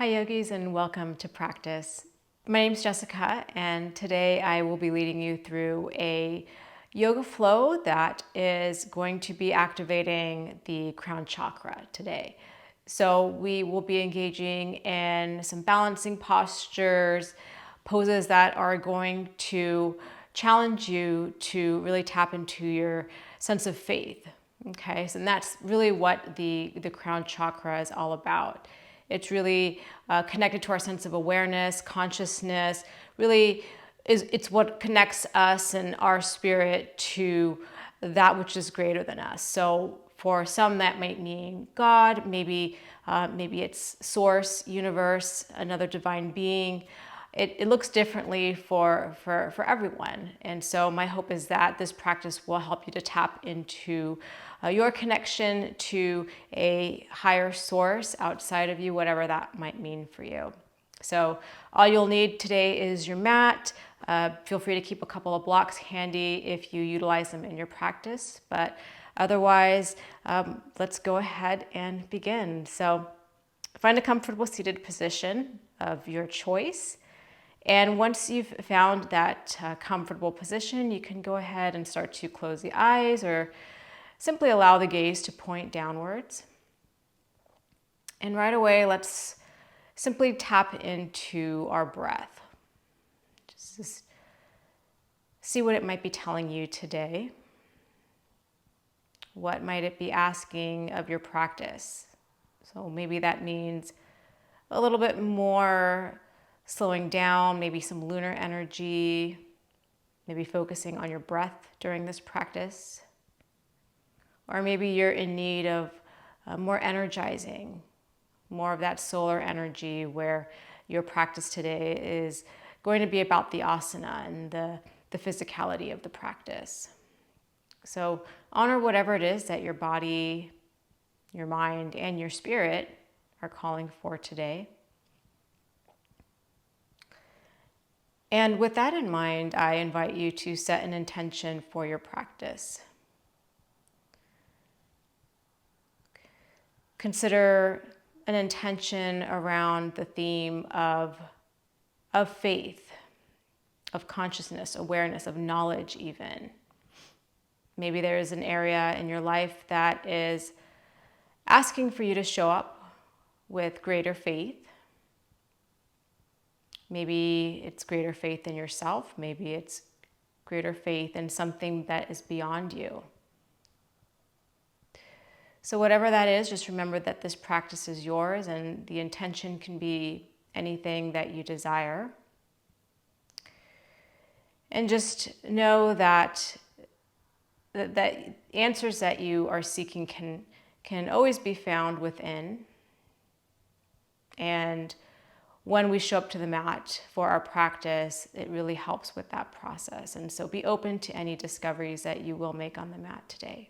Hi yogis, and welcome to practice. My name is Jessica, and today I will be leading you through a yoga flow that is going to be activating the crown chakra today. So we will be engaging in some balancing postures, poses that are going to challenge you to really tap into your sense of faith. Okay, so that's really what the crown chakra is all about. It's really connected to our sense of awareness, consciousness. Really, it's what connects us and our spirit to that which is greater than us. So for some, that might mean God. Maybe it's source, universe, another divine being. It looks differently for everyone. And so my hope is that this practice will help you to tap into your connection to a higher source outside of you, whatever that might mean for you. So all you'll need today is your mat. Feel free to keep a couple of blocks handy if you utilize them in your practice. But otherwise, let's go ahead and begin. So find a comfortable seated position of your choice. And once you've found that comfortable position, you can go ahead and start to close the eyes or simply allow the gaze to point downwards. And right away, let's simply tap into our breath. Just see what it might be telling you today. What might it be asking of your practice? So maybe that means a little bit more slowing down, maybe some lunar energy, maybe focusing on your breath during this practice. Or maybe you're in need of more energizing, more of that solar energy where your practice today is going to be about the asana and the physicality of the practice. So honor whatever it is that your body, your mind, and your spirit are calling for today. And with that in mind, I invite you to set an intention for your practice. Consider an intention around the theme of faith, of consciousness, awareness, of knowledge even. Maybe there is an area in your life that is asking for you to show up with greater faith. Maybe it's greater faith in yourself. Maybe it's greater faith in something that is beyond you. So whatever that is, just remember that this practice is yours and the intention can be anything that you desire. And just know that answers that you are seeking can always be found within. And when we show up to the mat for our practice, it really helps with that process. And so be open to any discoveries that you will make on the mat today.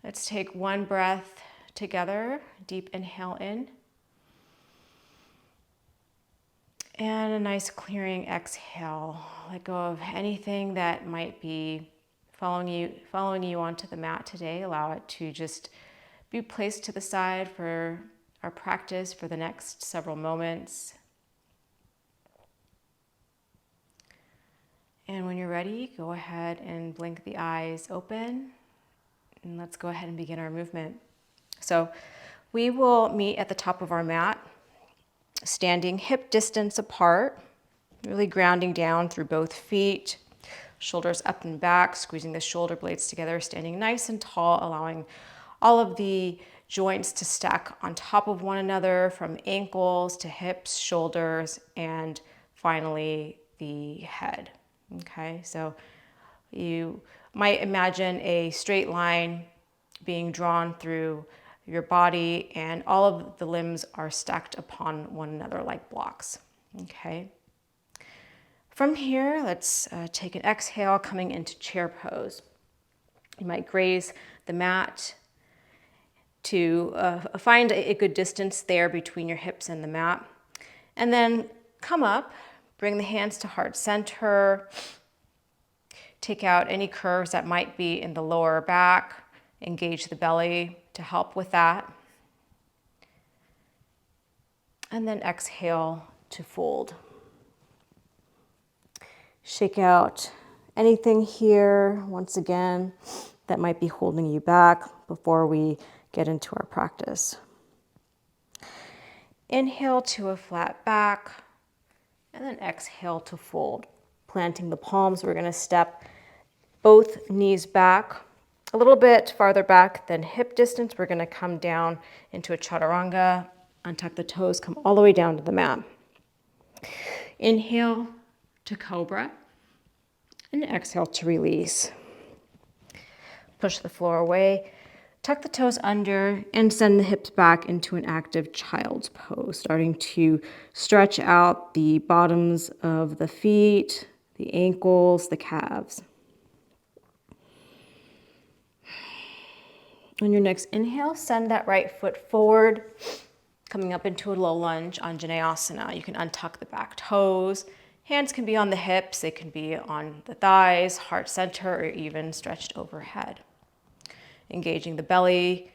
Let's take one breath together. Deep inhale in. And a nice clearing exhale. Let go of anything that might be following you onto the mat today. Allow it to just be placed to the side for our practice for the next several moments. And when you're ready, go ahead and blink the eyes open. And let's go ahead and begin our movement. So we will meet at the top of our mat, standing hip distance apart, really grounding down through both feet, shoulders up and back, squeezing the shoulder blades together, standing nice and tall, allowing all of the joints to stack on top of one another from ankles to hips, shoulders, and finally the head. Okay, so you might imagine a straight line being drawn through your body and all of the limbs are stacked upon one another like blocks. Okay. From here, let's take an exhale coming into chair pose. You might graze the mat to find a good distance there between your hips and the mat. And then come up, bring the hands to heart center, take out any curves that might be in the lower back, engage the belly to help with that. And then exhale to fold. Shake out anything here, once again, that might be holding you back before we get into our practice. Inhale to a flat back, and then exhale to fold. Planting the palms, we're going to step both knees back a little bit farther back than hip distance. We're going to come down into a chaturanga, untuck the toes, come all the way down to the mat. Inhale to cobra, and exhale to release. Push the floor away, tuck the toes under, and send the hips back into an active child's pose, starting to stretch out the bottoms of the feet, the ankles, the calves. On your next inhale, send that right foot forward, coming up into a low lunge, asana. You can untuck the back toes. Hands can be on the hips, they can be on the thighs, heart center, or even stretched overhead. Engaging the belly,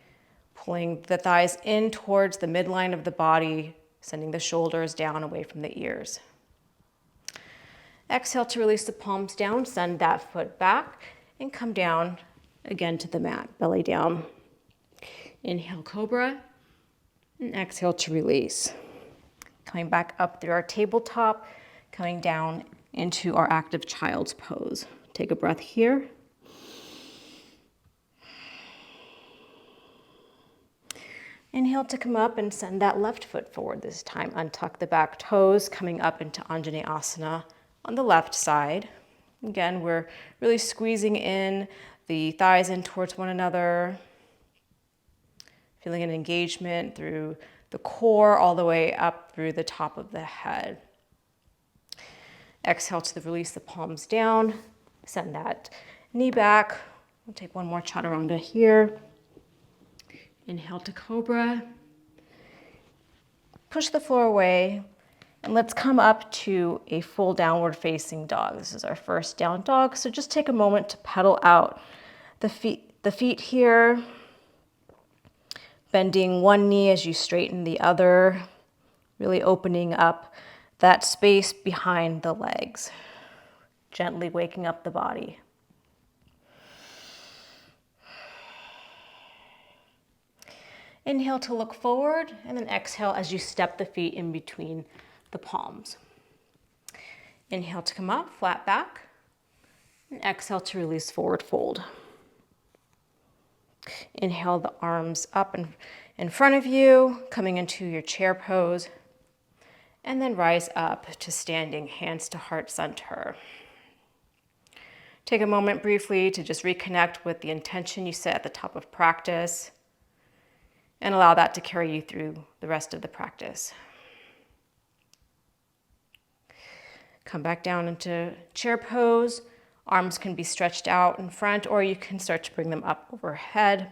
pulling the thighs in towards the midline of the body, sending the shoulders down away from the ears. Exhale to release the palms down, send that foot back, and come down again to the mat, belly down. Inhale, cobra, and exhale to release. Coming back up through our tabletop, coming down into our active child's pose. Take a breath here. Inhale to come up and send that left foot forward this time. Untuck the back toes, coming up into asana on the left side. Again, we're really squeezing in the thighs in towards one another, feeling an engagement through the core all the way up through the top of the head. Exhale to release the palms down, send that knee back. We'll take one more chaturanga here. Inhale to cobra. Push the floor away, and let's come up to a full downward facing dog. This is our first down dog, so just take a moment to pedal out the feet here, bending one knee as you straighten the other, really opening up that space behind the legs, gently waking up the body. Inhale to look forward, and then exhale as you step the feet in between the palms. Inhale to come up, flat back, and exhale to release forward fold. Inhale the arms up and in front of you, coming into your chair pose, and then rise up to standing, hands to heart center. Take a moment briefly to just reconnect with the intention you set at the top of practice, and allow that to carry you through the rest of the practice. Come back down into chair pose. Arms can be stretched out in front, or you can start to bring them up overhead.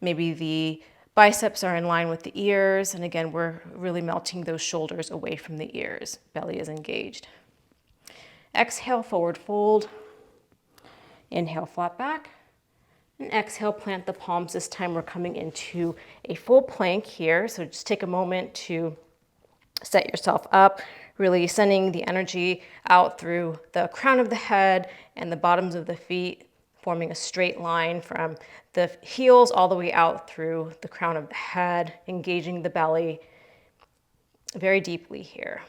Maybe the biceps are in line with the ears, and again, we're really melting those shoulders away from the ears. Belly is engaged. Exhale, forward fold. Inhale, flat back. And exhale, plant the palms. This time we're coming into a full plank here. So just take a moment to set yourself up, really sending the energy out through the crown of the head and the bottoms of the feet, forming a straight line from the heels all the way out through the crown of the head, engaging the belly very deeply here.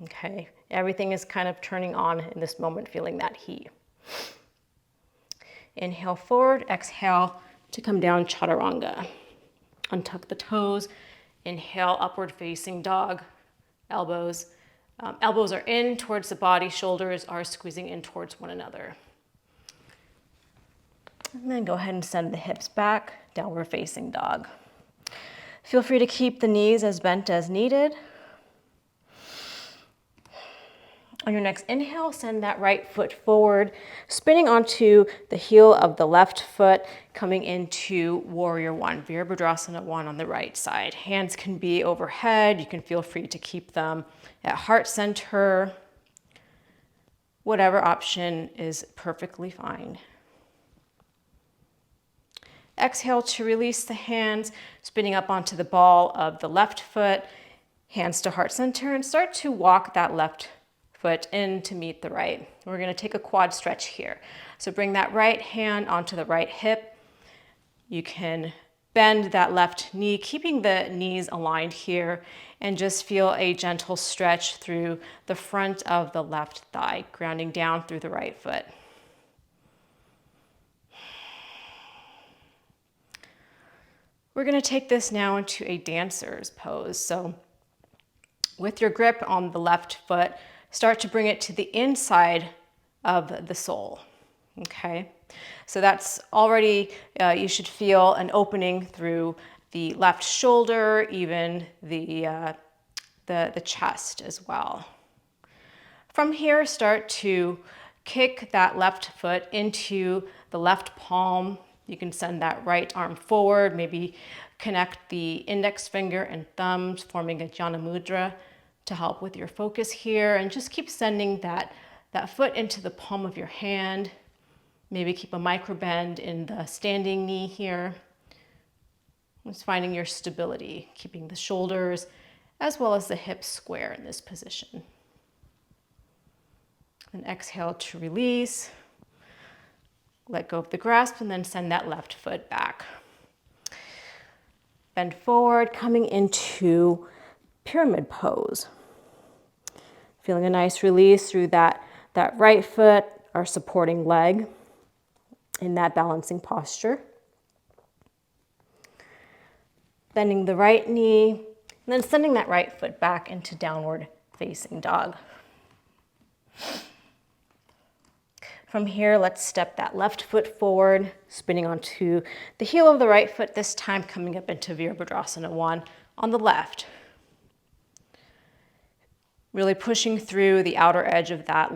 Okay, everything is kind of turning on in this moment, feeling that heat. Inhale forward, exhale to come down chaturanga. Untuck the toes, inhale upward facing dog, elbows. Elbows are in towards the body, shoulders are squeezing in towards one another. And then go ahead and send the hips back, downward facing dog. Feel free to keep the knees as bent as needed. On your next inhale, send that right foot forward, spinning onto the heel of the left foot, coming into warrior one, Virabhadrasana 1 on the right side. Hands can be overhead. You can feel free to keep them at heart center. Whatever option is perfectly fine. Exhale to release the hands, spinning up onto the ball of the left foot. Hands to heart center, and start to walk that left foot in to meet the right. We're going to take a quad stretch here. So bring that right hand onto the right hip. You can bend that left knee, keeping the knees aligned here, and just feel a gentle stretch through the front of the left thigh, grounding down through the right foot. We're going to take this now into a dancer's pose. So with your grip on the left foot, start to bring it to the inside of the sole. Okay, so that's already, you should feel an opening through the left shoulder, even the chest as well. From here, start to kick that left foot into the left palm. You can send that right arm forward, maybe connect the index finger and thumbs, forming a Jnana Mudra to help with your focus here. And just keep sending that foot into the palm of your hand. Maybe keep a micro bend in the standing knee here. Just finding your stability, keeping the shoulders as well as the hips square in this position. And exhale to release. Let go of the grasp and then send that left foot back. Bend forward, coming into pyramid pose. Feeling a nice release through that right foot, our supporting leg in that balancing posture. Bending the right knee, and then sending that right foot back into downward facing dog. From here, let's step that left foot forward, spinning onto the heel of the right foot, this time coming up into Virabhadrasana 1 on the left. Really pushing through the outer edge of that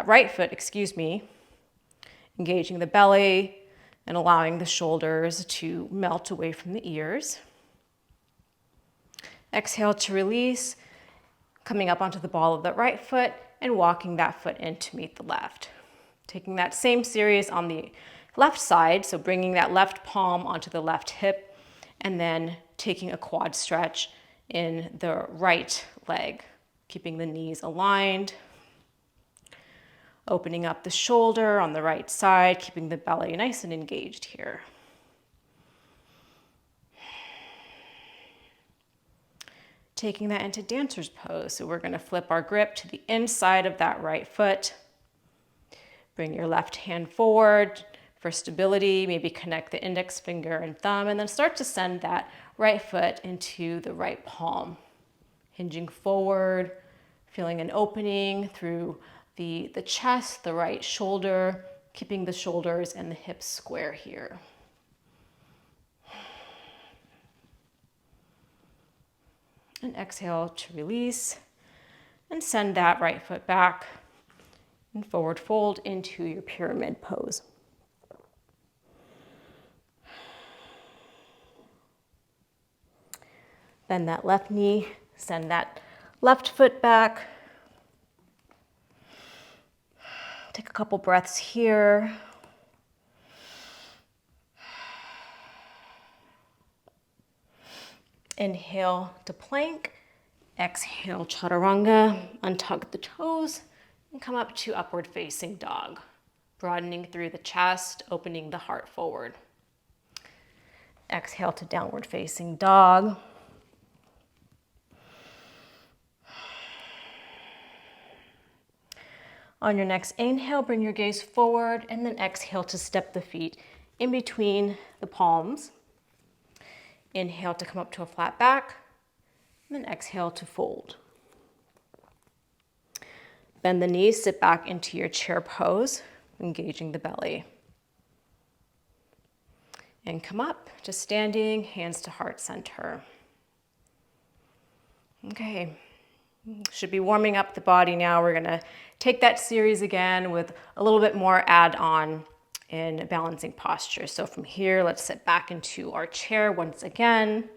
right foot, engaging the belly and allowing the shoulders to melt away from the ears. Exhale to release, coming up onto the ball of the right foot and walking that foot in to meet the left. Taking that same series on the left side, so bringing that left palm onto the left hip and then taking a quad stretch in the right leg, keeping the knees aligned, opening up the shoulder on the right side, keeping the belly nice and engaged here. Taking that into dancer's pose, so we're going to flip our grip to the inside of that right foot. Bring your left hand forward for stability, maybe connect the index finger and thumb, and then start to send that right foot into the right palm. Hinging forward, feeling an opening through the chest, the right shoulder, keeping the shoulders and the hips square here. And exhale to release and send that right foot back and forward fold into your pyramid pose. Bend that left knee, send that left foot back. Take a couple breaths here. Inhale to plank. Exhale, chaturanga. Untug the toes and come up to upward facing dog. Broadening through the chest, opening the heart forward. Exhale to downward facing dog. On your next inhale, bring your gaze forward and then exhale to step the feet in between the palms. Inhale to come up to a flat back, and then exhale to fold. Bend the knees, sit back into your chair pose, engaging the belly. And come up to standing, hands to heart center. Okay, should be warming up the body now. We're gonna take that series again with a little bit more add-on in balancing posture. So from here, let's sit back into our chair once again.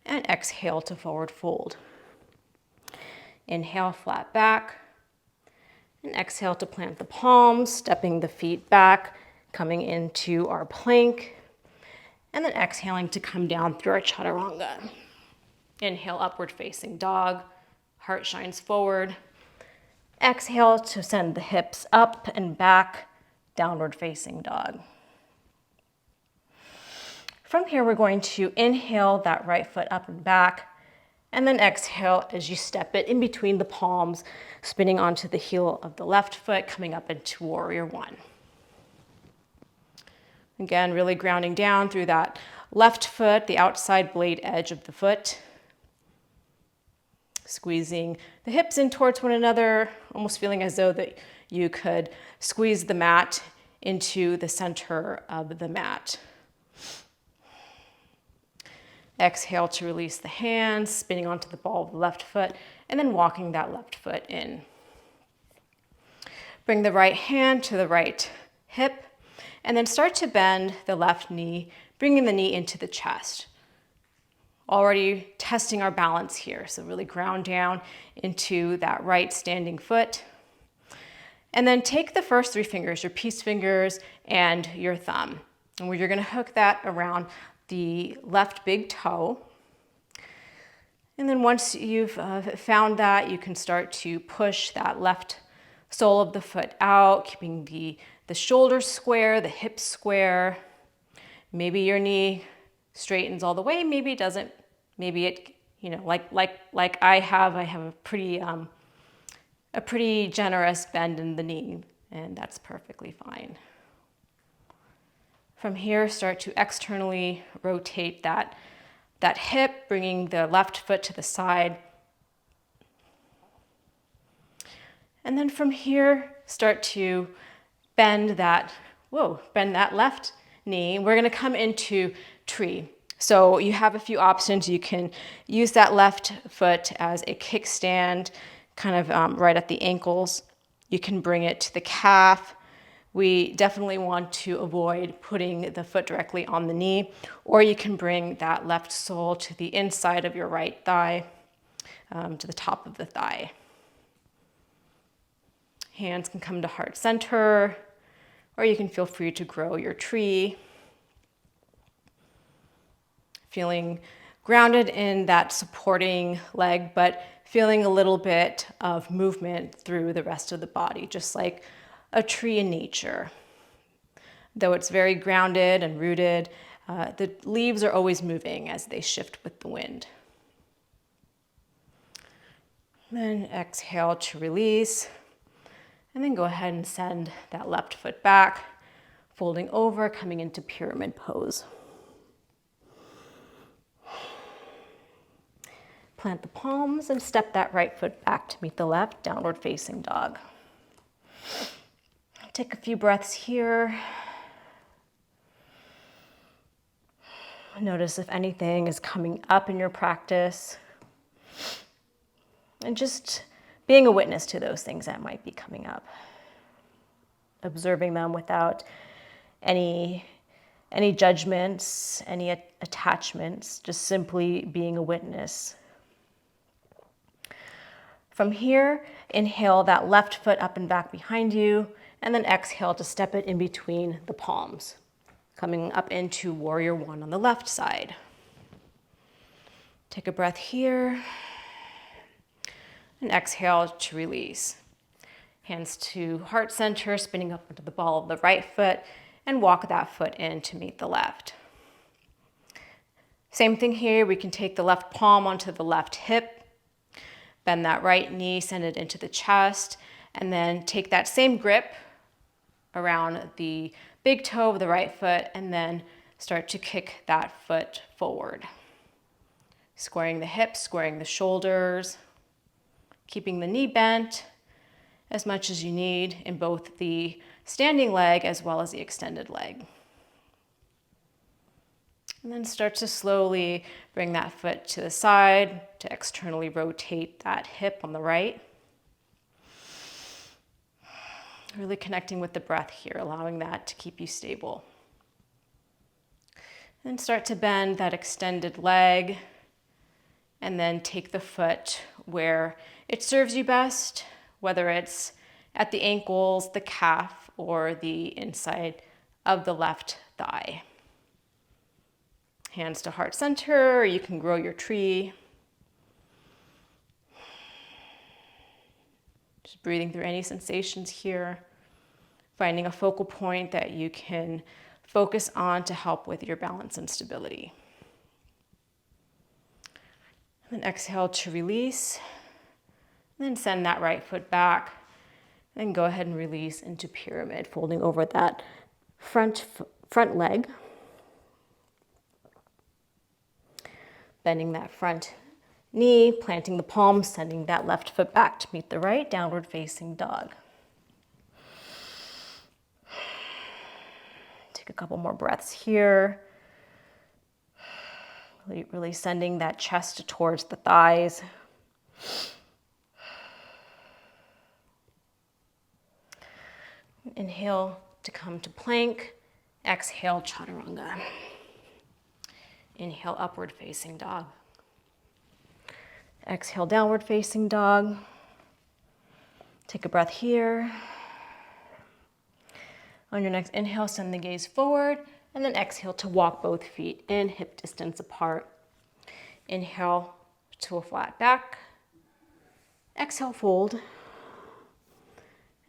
And exhale to forward fold. Inhale, flat back. And exhale to plant the palms, stepping the feet back, coming into our plank. And then exhaling to come down through our chaturanga. Inhale, upward facing dog. Heart shines forward. Exhale to send the hips up and back, downward facing dog. From here, we're going to inhale that right foot up and back, and then exhale as you step it in between the palms, spinning onto the heel of the left foot, coming up into warrior one. Again, really grounding down through that left foot, the outside blade edge of the foot. Squeezing the hips in towards one another, almost feeling as though that you could squeeze the mat into the center of the mat. Exhale to release the hands, spinning onto the ball of the left foot, and then walking that left foot in. Bring the right hand to the right hip, and then start to bend the left knee, bringing the knee into the chest. Already testing our balance here, so really ground down into that right standing foot. And then take the first three fingers, your peace fingers and your thumb, and where you're going to hook that around the left big toe. And then once you've found that, you can start to push that left sole of the foot out, keeping the shoulders square, the hips square. Maybe your knee straightens all the way, maybe it doesn't. Maybe it, like I have a pretty generous bend in the knee, and that's perfectly fine. From here, start to externally rotate that hip, bringing the left foot to the side. And then from here, start to bend that left knee. We're gonna come into tree. So you have a few options. You can use that left foot as a kickstand, kind of right at the ankles. You can bring it to the calf. We definitely want to avoid putting the foot directly on the knee, or you can bring that left sole to the inside of your right thigh, to the top of the thigh. Hands can come to heart center, or you can feel free to grow your tree. Feeling grounded in that supporting leg, but feeling a little bit of movement through the rest of the body, just like a tree in nature. Though it's very grounded and rooted, the leaves are always moving as they shift with the wind. Then exhale to release, and then go ahead and send that left foot back, folding over, coming into pyramid pose. Plant the palms and step that right foot back to meet the left, downward facing dog. Take a few breaths here. Notice if anything is coming up in your practice. And just being a witness to those things that might be coming up. Observing them without any judgments, any attachments, just simply being a witness. From here, inhale that left foot up and back behind you, and then exhale to step it in between the palms, coming up into warrior one on the left side. Take a breath here, and exhale to release. Hands to heart center, spinning up into the ball of the right foot, and walk that foot in to meet the left. Same thing here, we can take the left palm onto the left hip, bend that right knee, send it into the chest, and then take that same grip around the big toe of the right foot, and then start to kick that foot forward. Squaring the hips, squaring the shoulders, keeping the knee bent as much as you need in both the standing leg as well as the extended leg. And then start to slowly bring that foot to the side to externally rotate that hip on the right. Really connecting with the breath here, allowing that to keep you stable. Then start to bend that extended leg, and then take the foot where it serves you best, whether it's at the ankles, the calf, or the inside of the left thigh. Hands to heart center, or you can grow your tree. Just breathing through any sensations here, finding a focal point that you can focus on to help with your balance and stability. And then exhale to release. And then send that right foot back. Then go ahead and release into pyramid, folding over that front leg. Bending that front knee, planting the palms, sending that left foot back to meet the right, downward facing dog. Take a couple more breaths here. Really sending that chest towards the thighs. Inhale to come to plank. Exhale, chaturanga. Inhale, upward facing dog. Exhale, downward facing dog. Take a breath here. On your next inhale, send the gaze forward, and then exhale to walk both feet in hip distance apart. Inhale to a flat back. Exhale, fold.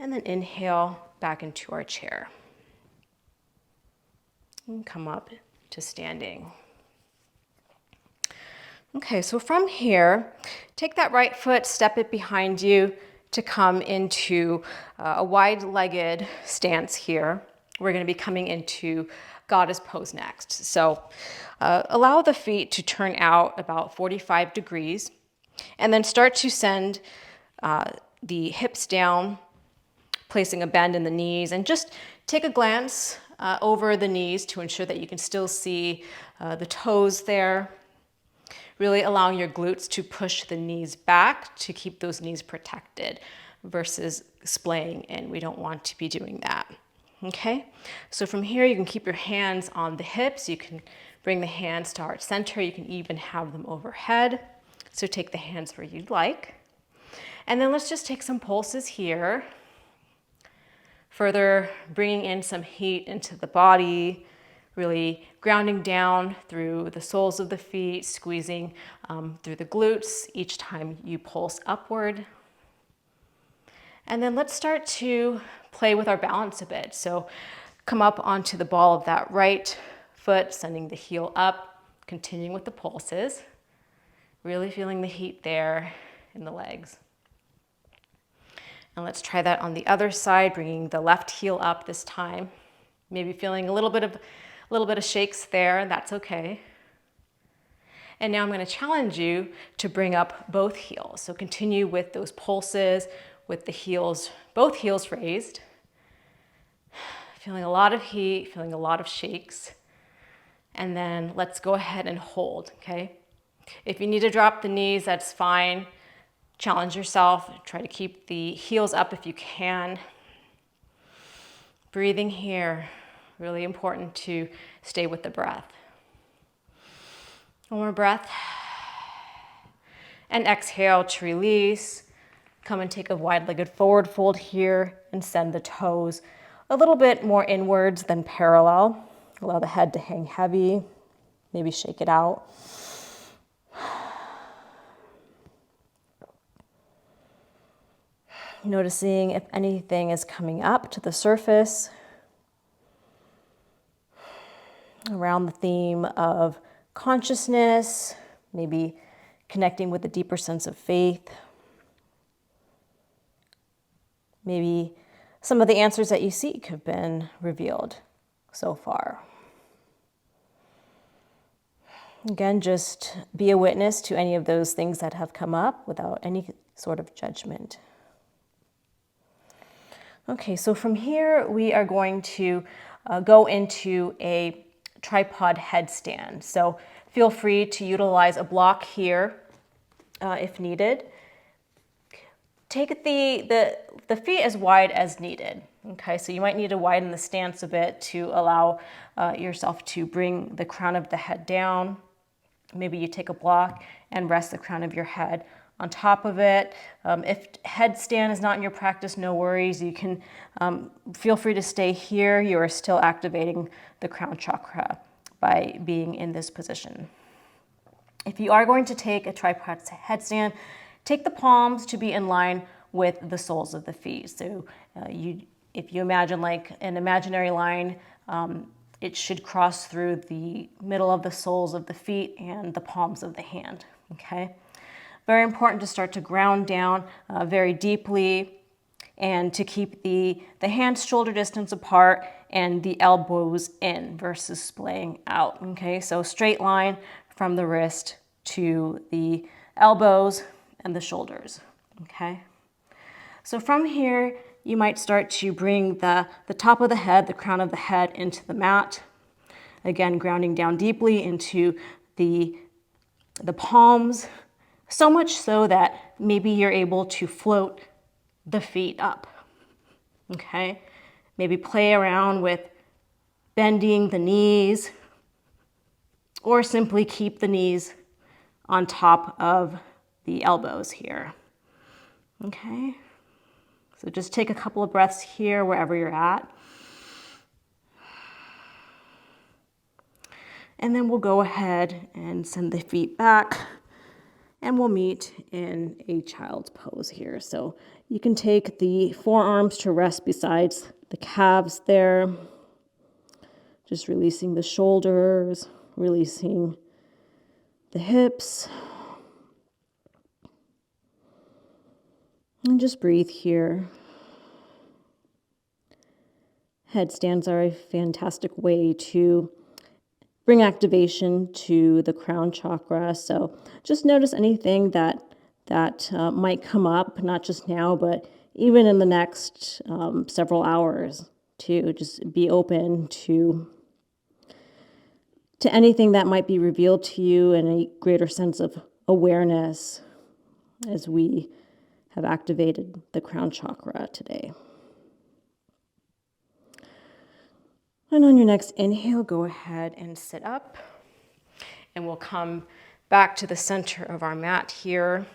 And then inhale back into our chair. And come up to standing. Okay, so from here, take that right foot, step it behind you to come into a wide-legged stance here. We're going to be coming into goddess pose next. So allow the feet to turn out about 45 degrees and then start to send the hips down, placing a bend in the knees, and just take a glance over the knees to ensure that you can still see the toes there. Really allowing your glutes to push the knees back to keep those knees protected versus splaying in. We don't want to be doing that. Okay, so from here you can keep your hands on the hips. You can bring the hands to heart center. You can even have them overhead. So take the hands where you'd like. And then let's just take some pulses here. Further bringing in some heat into the body, really grounding down through the soles of the feet, squeezing through the glutes each time you pulse upward. And then let's start to play with our balance a bit. So come up onto the ball of that right foot, sending the heel up, continuing with the pulses, really feeling the heat there in the legs. And let's try that on the other side, bringing the left heel up this time. Maybe feeling a little bit of shakes there, that's okay. And now I'm going to challenge you to bring up both heels. So continue with those pulses with the heels, both heels raised. Feeling a lot of heat, feeling a lot of shakes. And then let's go ahead and hold, okay? If you need to drop the knees, that's fine. Challenge yourself. Try to keep the heels up if you can. Breathing here. Really important to stay with the breath. One more breath. And exhale to release. Come and take a wide-legged forward fold here and send the toes a little bit more inwards than parallel. Allow the head to hang heavy. Maybe shake it out. Noticing if anything is coming up to the surface around the theme of consciousness, maybe connecting with a deeper sense of faith. Maybe some of the answers that you seek have been revealed so far. Again, just be a witness to any of those things that have come up without any sort of judgment. Okay, so from here we are going to go into a tripod headstand. So feel free to utilize a block here if needed. Take the feet as wide as needed. Okay, so you might need to widen the stance a bit to allow yourself to bring the crown of the head down. Maybe you take a block and rest the crown of your head on top of it. If headstand is not in your practice, no worries. You can feel free to stay here. You are still activating the crown chakra by being in this position. If you are going to take a tripod headstand, take the palms to be in line with the soles of the feet. So if you imagine like an imaginary line, it should cross through the middle of the soles of the feet and the palms of the hand, okay? Very important to start to ground down very deeply and to keep the hands shoulder distance apart and the elbows in versus splaying out, okay? So straight line from the wrist to the elbows and the shoulders, okay? So from here, you might start to bring the top of the head, the crown of the head into the mat. Again, grounding down deeply into the palms, so much so that maybe you're able to float the feet up, okay? Maybe play around with bending the knees or simply keep the knees on top of the elbows here, okay? So just take a couple of breaths here wherever you're at. And then we'll go ahead and send the feet back and we'll meet in a child's pose here. So you can take the forearms to rest besides the calves there. Just releasing the shoulders, releasing the hips. And just breathe here. Headstands are a fantastic way to bring activation to the crown chakra. So just notice anything that might come up, not just now, but even in the next several hours, to just be open to anything that might be revealed to you and a greater sense of awareness as we have activated the crown chakra today. And on your next inhale, go ahead and sit up. And we'll come back to the center of our mat here.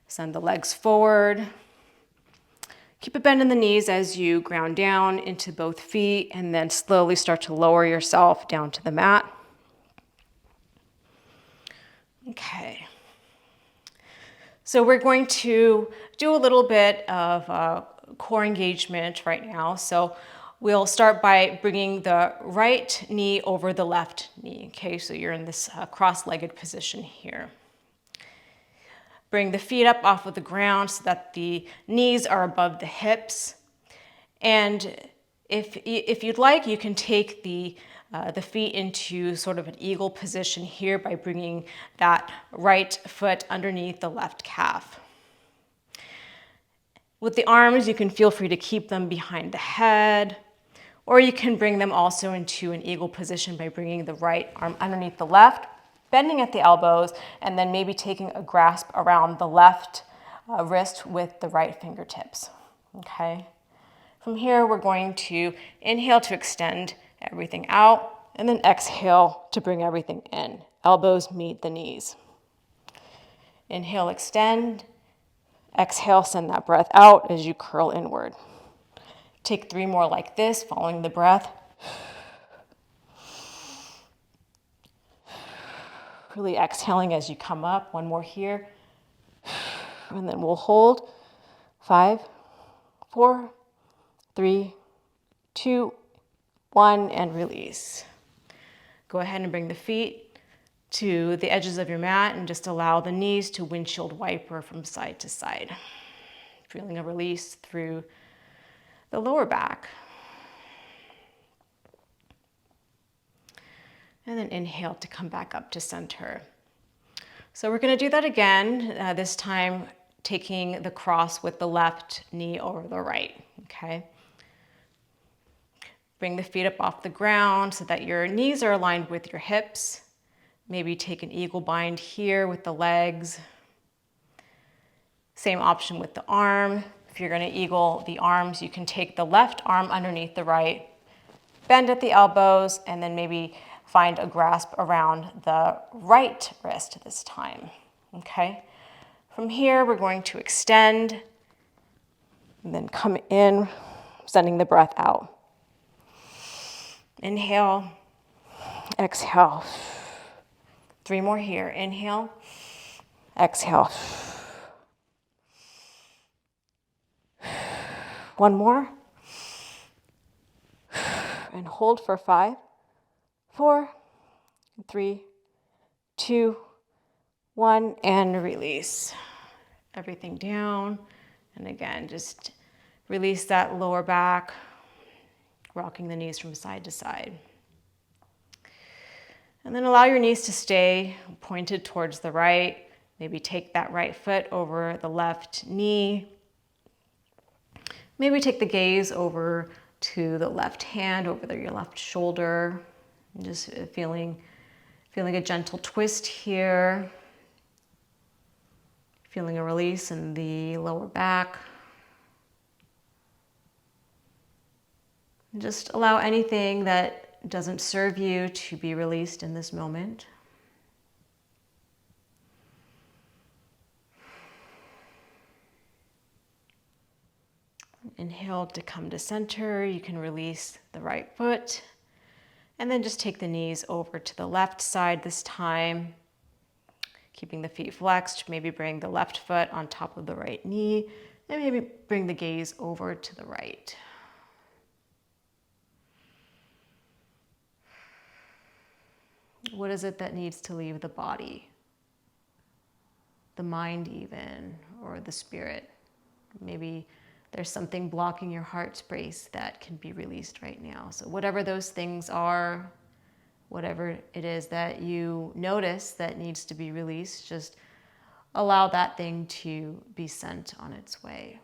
Send the legs forward. Keep a bend in the knees as you ground down into both feet and then slowly start to lower yourself down to the mat. Okay. So we're going to do a little bit of core engagement right now. So we'll start by bringing the right knee over the left knee. Okay, so you're in this cross-legged position here. Bring the feet up off of the ground so that the knees are above the hips. And if you'd like, you can take the feet into sort of an eagle position here by bringing that right foot underneath the left calf. With the arms, you can feel free to keep them behind the head, or you can bring them also into an eagle position by bringing the right arm underneath the left, bending at the elbows, and then maybe taking a grasp around the left wrist with the right fingertips, okay? From here, we're going to inhale to extend everything out, and then exhale to bring everything in. Elbows meet the knees. Inhale, extend. Exhale, send that breath out as you curl inward. Take 3 more like this, following the breath. Really exhaling as you come up. 1 more here. And then we'll hold. 5, 4, 3, 2, 1, and release. Go ahead and bring the feet to the edges of your mat and just allow the knees to windshield wiper from side to side. Feeling a release through the lower back. And then inhale to come back up to center. So we're going to do that again, this time taking the cross with the left knee over the right, okay? Bring the feet up off the ground so that your knees are aligned with your hips. Maybe take an eagle bind here with the legs. Same option with the arm. If you're going to eagle the arms, you can take the left arm underneath the right, bend at the elbows, and then maybe find a grasp around the right wrist this time, okay? From here, we're going to extend and then come in, sending the breath out. Inhale, exhale. 3 more here. Inhale, exhale. One more. And hold for 5, 4, 3, 2, 1, and release everything down. And again, just release that lower back, rocking the knees from side to side. And then allow your knees to stay pointed towards the right. Maybe take that right foot over the left knee. Maybe take the gaze over to the left hand, over your left shoulder. Just feeling a gentle twist here. Feeling a release in the lower back. Just allow anything that doesn't serve you to be released in this moment. Inhale to come to center. You can release the right foot. And then just take the knees over to the left side this time. Keeping the feet flexed. Maybe bring the left foot on top of the right knee. And maybe bring the gaze over to the right. What is it that needs to leave the body? The mind even, or the spirit? Maybe there's something blocking your heart space that can be released right now. So whatever those things are, whatever it is that you notice that needs to be released, just allow that thing to be sent on its way.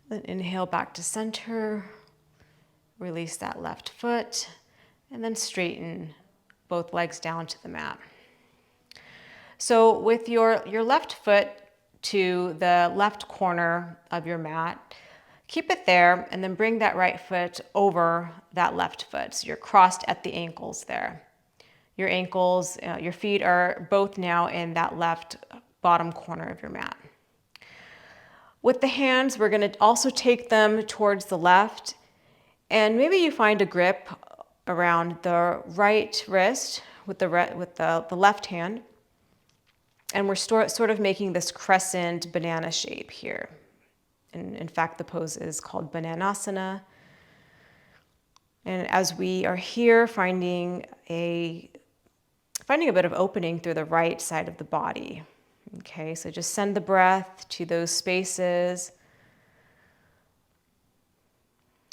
Then inhale back to center, release that left foot, and then straighten both legs down to the mat. So with your left foot to the left corner of your mat, keep it there and then bring that right foot over that left foot. So you're crossed at the ankles there. Your ankles, your feet are both now in that left bottom corner of your mat. With the hands, we're going to also take them towards the left, and maybe you find a grip around the right wrist with the left hand. And we're sort of making this crescent banana shape here. And in fact, the pose is called bananasana. And as we are here, finding a bit of opening through the right side of the body. Okay, so just send the breath to those spaces.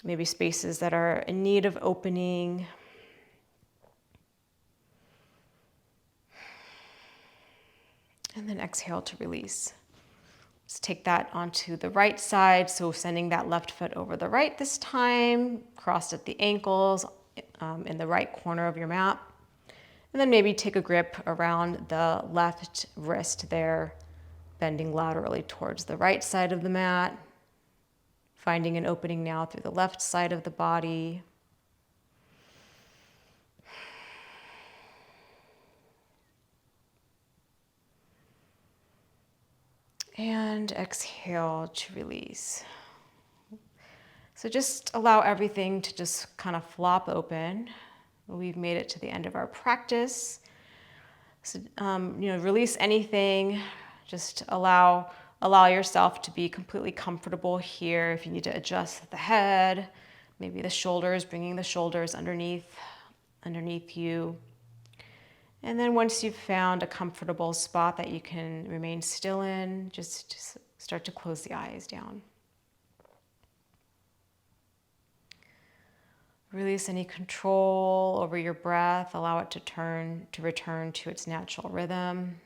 Maybe spaces that are in need of opening. And then exhale to release. Let's take that onto the right side. So sending that left foot over the right this time, crossed at the ankles, in the right corner of your mat. And then maybe take a grip around the left wrist there, bending laterally towards the right side of the mat, finding an opening now through the left side of the body. And exhale to release. So just allow everything to just kind of flop open. We've made it to the end of our practice. So, release anything. Just allow yourself to be completely comfortable here. If you need to adjust the head, maybe the shoulders, bringing the shoulders underneath you. And then once you've found a comfortable spot that you can remain still in, just start to close the eyes down. Release any control over your breath. Allow it to return to its natural rhythm.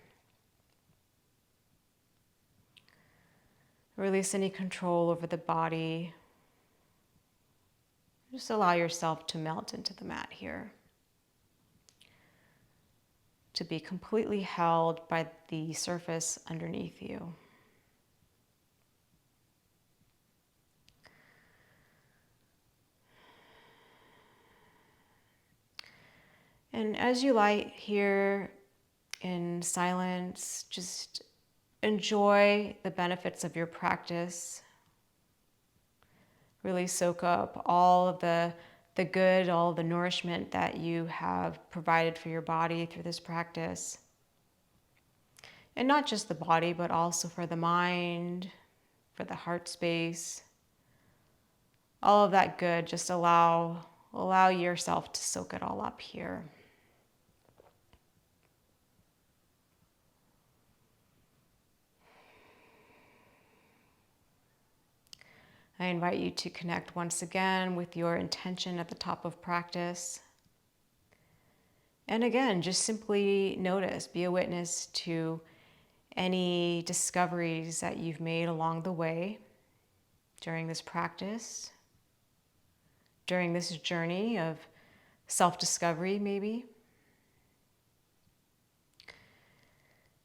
Release any control over the body. Just allow yourself to melt into the mat here. To be completely held by the surface underneath you. And as you lie here in silence, just enjoy the benefits of your practice. Really soak up all of the good, all of the nourishment that you have provided for your body through this practice. And not just the body, but also for the mind, for the heart space. All of that good, just allow yourself to soak it all up here. I invite you to connect once again with your intention at the top of practice. And again, just simply notice, be a witness to any discoveries that you've made along the way during this practice, during this journey of self-discovery maybe.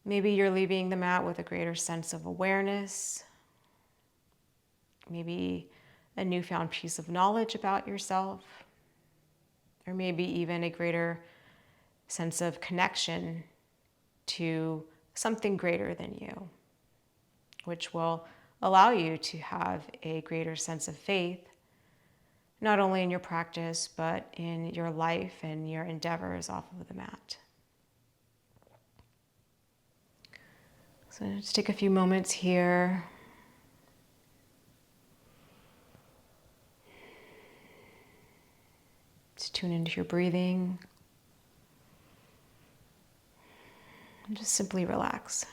Maybe you're leaving the mat with a greater sense of awareness, maybe a newfound piece of knowledge about yourself, or maybe even a greater sense of connection to something greater than you, which will allow you to have a greater sense of faith, not only in your practice, but in your life and your endeavors off of the mat. So just take a few moments here. Just tune into your breathing. And just simply relax.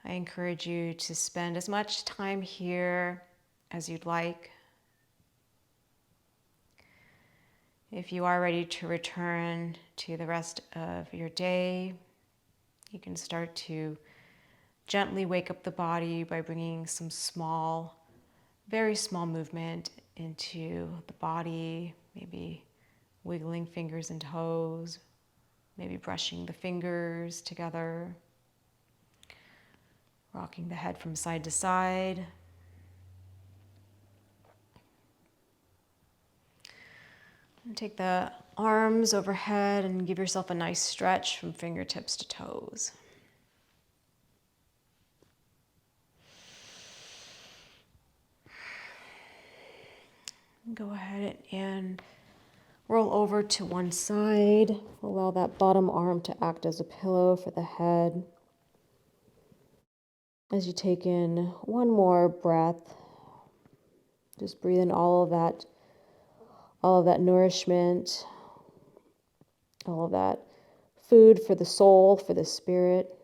I encourage you to spend as much time here as you'd like. If you are ready to return to the rest of your day, you can start to gently wake up the body by bringing some small, very small movement into the body, maybe wiggling fingers and toes, maybe brushing the fingers together, rocking the head from side to side. And take the arms overhead and give yourself a nice stretch from fingertips to toes. Go ahead and roll over to one side. Allow that bottom arm to act as a pillow for the head. As you take in one more breath, just breathe in all of that nourishment, all of that food for the soul, for the spirit.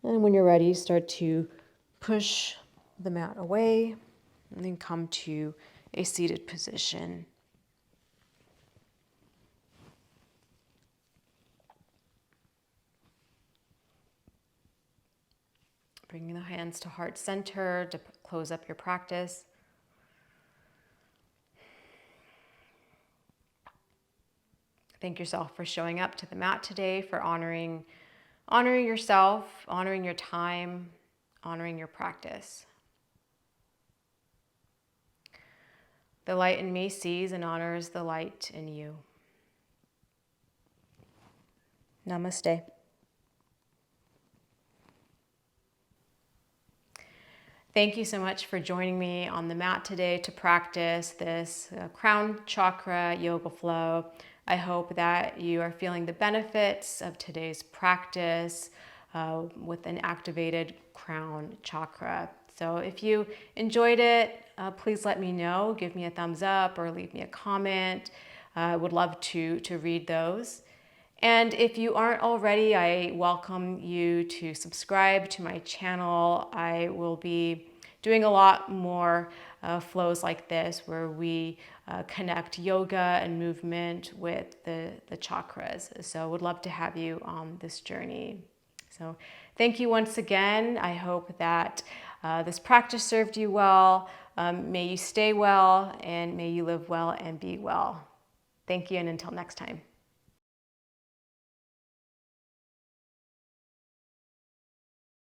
And when you're ready, start to push the mat away and then come to a seated position. Bringing the hands to heart center to close up your practice. Thank yourself for showing up to the mat today, for honoring yourself, honoring your time, honoring your practice. The light in me sees and honors the light in you. Namaste. Thank you so much for joining me on the mat today to practice this crown chakra yoga flow. I hope that you are feeling the benefits of today's practice with an activated crown chakra. So if you enjoyed it, please let me know. Give me a thumbs up or leave me a comment. I would love to read those. And if you aren't already, I welcome you to subscribe to my channel. I will be doing a lot more flows like this where we connect yoga and movement with the chakras. So I would love to have you on this journey. So thank you once again. I hope that this practice served you well. May you stay well and may you live well and be well. Thank you, and until next time.